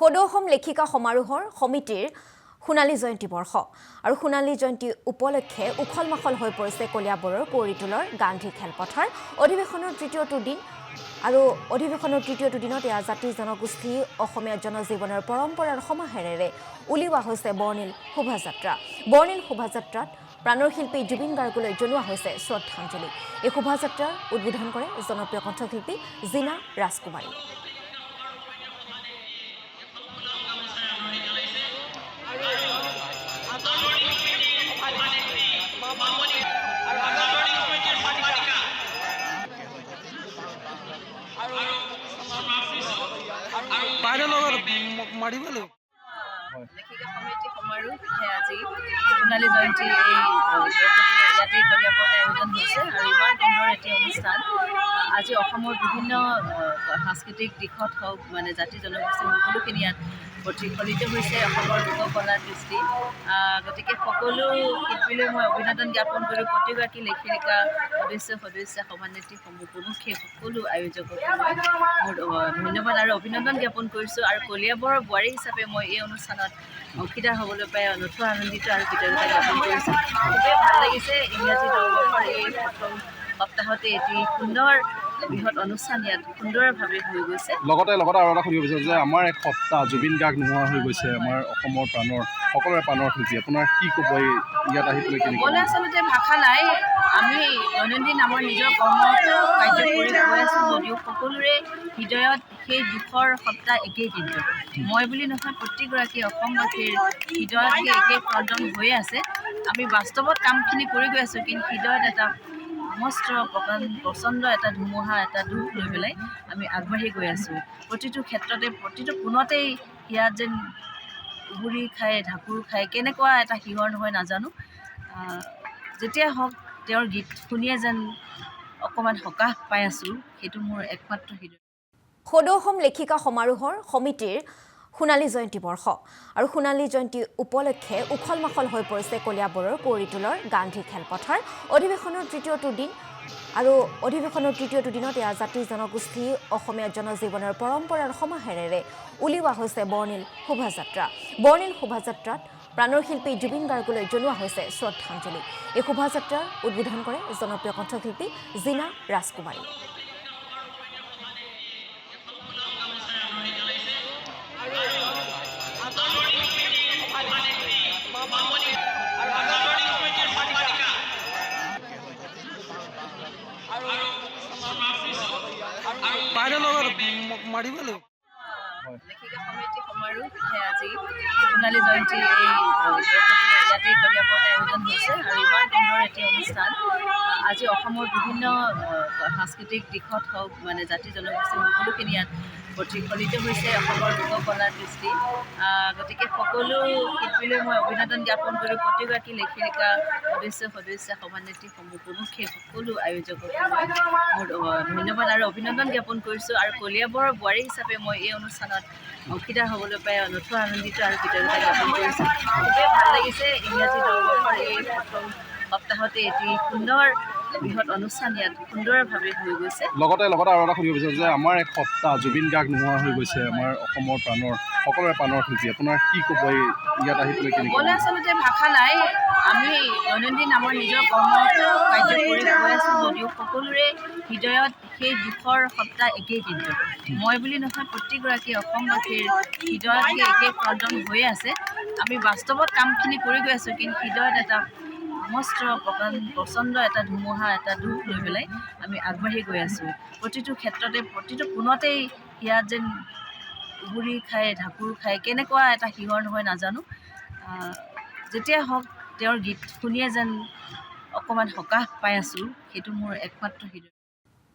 সদৌ লেখিকা সমাৰোহৰ সমিতিৰ সোণালী জয়ন্তী বৰ্ষ আৰু সোণালী জয়ন্তী উপলক্ষে উখল মাখল হৈ পৰিছে কলিয়াবৰৰ কৌৰিটোলৰ গান্ধী খেলপথাৰ অধিৱেশনৰ তৃতীয়টো দিন আৰু অধিৱেশনৰ তৃতীয়টো দিনত ইয়াৰ জাতি জনগোষ্ঠী অসমীয়া জনজীৱনৰ পৰম্পৰাৰ সমাহেৰেৰে উলিওৱা হৈছে বৰ্ণিল শোভাযাত্ৰাত প্ৰাণৰ শিল্পী জুবিন গাৰ্গলৈ জনোৱা হৈছে শ্ৰদ্ধাঞ্জলি। এই শোভাযাত্ৰাৰ উদ্বোধন কৰে জনপ্ৰিয় কণ্ঠশিল্পী জিনা ৰাজকুমাৰী। লেখিকা সমিতি সমাৰোহ আজি সোণালী জয়ন্তী ইয়াতে কলিয়াবৰতে আয়োজন হৈছে আৰু ইমান সুন্দৰ এটি অনুষ্ঠান আজি অসমৰ বিভিন্ন সাংস্কৃতিক দিশত হওক জাতি জনগোষ্ঠী সকলোখিনি ইয়াত প্ৰতিফলিত হৈছে অসমৰ লোককলাৰ কৃষ্টি। গতিকে সকলো শিল্পীলৈ মই অভিনন্দন জ্ঞাপন কৰোঁ। প্ৰতিগৰাকী লেখিকা সদস্য সভানেত্ৰী প্ৰমুখে সকলো আয়োজকক মোৰ ধন্যবাদ আৰু অভিনন্দন জ্ঞাপন কৰিছোঁ। আৰু কলিয়াবৰৰ বোৱাৰী হিচাপে মই এই অনুষ্ঠানত অংশীদাৰ হ'বলৈ পাই নথৈ আনন্দিত আৰু কৃতজ্ঞতা জ্ঞাপন কৰিছোঁ। খুবেই ভাল লাগিছে। ইংৰাজী নৱবৰ্ষৰ এই প্ৰথম সপ্তাহতে এটি সুন্দৰ বৃহৎ অনুষ্ঠান ইয়াত সুন্দৰভাৱে হৈ গৈছে। লগতে আৰু এটা সুধিব বিচাৰোঁ যে আমাৰ এক সপ্তাহ জুবিন গাৰ্গ নোহোৱা হৈ গৈছে, আমাৰ অসমৰ সকলোৰে প্ৰাণৰ শিল্পী। আপোনাৰ কি ক'ব ইয়াত আহি পেলাই? ক'বলৈ আচলতে ভাষা নাই। আমি দৈনন্দিন আমাৰ নিজৰ কৰ্ম কাৰ্য কৰি গৈ আছোঁ যদিও সকলোৰে হৃদয়ত সেই দুখৰ সপ্তাহ একেই। কিন্তু মই বুলি নহয়, প্ৰত্যেকগৰাকী অসমবাসীৰ হৃদয়ত সেই একেই ক্ৰদন হৈয়ে আছে। আমি বাস্তৱত কামখিনি কৰি গৈ আছোঁ, কিন্তু হৃদয়ত এটা সমস্ত প্ৰচণ্ড এটা ধুমুহা, এটা দুখ লৈ পেলাই আমি আগবাঢ়ি গৈ আছোঁ। প্ৰতিটো ক্ষেত্ৰতে প্ৰতিটো কোণতেই ইয়াত যেন উবুৰি খায়, ঢাকুৰ খায়, কেনেকুৱা এটা শিহৰ নহয় নাজানো। যেতিয়া হওক তেওঁৰ গীত শুনিয়ে যেন অকণমান সকাহ পাই আছোঁ, সেইটো মোৰ একমাত্ৰ হৃদয়। সদৌ লেখিকা সমাৰোহৰ সমিতিৰ সোণালী জয়ন্তী বৰ্ষ আৰু সোণালী জয়ন্তী উপলক্ষে উখল মাখল হৈ পৰিছে কলিয়াবৰৰ কৌৰিটোলৰ গান্ধী খেলপথাৰ অধিৱেশনৰ তৃতীয়টো দিন আৰু অধিৱেশনৰ তৃতীয়টো দিনত ইয়াৰ জাতি জনগোষ্ঠী অসমীয়া জনজীৱনৰ পৰম্পৰাৰ সমাহেৰেৰে উলিওৱা হৈছে বৰ্ণিল শোভাযাত্ৰাত প্ৰাণৰ শিল্পী জুবিন গাৰ্গলৈ জনোৱা হৈছে শ্ৰদ্ধাঞ্জলি। এই শোভাযাত্ৰাৰ উদ্বোধন কৰে জনপ্ৰিয় কণ্ঠশিল্পী জিনা ৰাজকুমাৰী। লেখিকা সমিতি সমাৰোহ আজি সোণালী জয়ন্তী ইয়াতে কলিয়াবৰতে আয়োজন হৈছে আৰু ইমান সুন্দৰ এটি অনুষ্ঠান আজি অসমৰ বিভিন্ন সাংস্কৃতিক দিশত হওক জাতি জনগোষ্ঠী সকলোখিনি ইয়াত প্ৰতিফলিত হৈছে অসমৰ লোককলাৰ কৃষ্টি। গতিকে সকলো শিল্পীলৈ মই অভিনন্দন জ্ঞাপন কৰোঁ। প্ৰতিগৰাকী লেখিকা সদস্য সভানেত্ৰী প্ৰমুখে সকলো আয়োজকক মোৰ ধন্যবাদ আৰু অভিনন্দন জ্ঞাপন কৰিছোঁ। আৰু কলিয়াবৰৰ বোৱাৰী হিচাপে মই এই অনুষ্ঠানত অংশীদাৰ হ'বলৈ পাই নথৈ আনন্দিত আৰু কৃতজ্ঞতা জ্ঞাপন কৰিছোঁ। খুবেই ভাল লাগিছে। ইংৰাজী নৱবৰ্ষৰ এই প্ৰথম সপ্তাহতে এটি সুন্দৰ বৃহৎ অনুষ্ঠান ইয়াত সুন্দৰভাৱে হৈ গৈছে। লগতে আৰু এটা সুধিব বিচাৰোঁ যে আমাৰ এক সপ্তাহ জুবিন গাৰ্গ নোহোৱা হৈ গৈছে, আমাৰ অসমৰ সকলোৰে প্ৰাণৰ শিল্পী। আপোনাৰ কি ক'ব ইয়াত আহি পেলাই? ক'বলৈ আচলতে ভাষা নাই। আমি দৈনন্দিন আমাৰ নিজৰ কৰ্ম কাৰ্য কৰি গৈ আছোঁ যদিও সকলোৰে হৃদয়ত সেই দুখৰ সপ্তাহ একেই। কিন্তু মই বুলি নহয়, প্ৰত্যেকগৰাকী অসমবাসীৰ হৃদয়ত সেই একেই ক্ৰদন হৈয়ে আছে। আমি বাস্তৱত কামখিনি কৰি গৈ আছোঁ, কিন্তু হৃদয়ত এটা সমস্ত প্ৰচণ্ড এটা ধুমুহা, এটা দুখ লৈ পেলাই আমি আগবাঢ়ি গৈ আছোঁ। প্ৰতিটো ক্ষেত্ৰতে প্ৰতিটো কোণতেই ইয়াত যেন উবুৰি খায়, ঢাকুৰ খায়, কেনেকুৱা এটা শিহৰ নহয় নাজানো। যেতিয়া হওক তেওঁৰ গীত শুনিয়ে যেন অকণমান সকাহ পাই আছোঁ, সেইটো মোৰ একমাত্ৰ হৃদয়।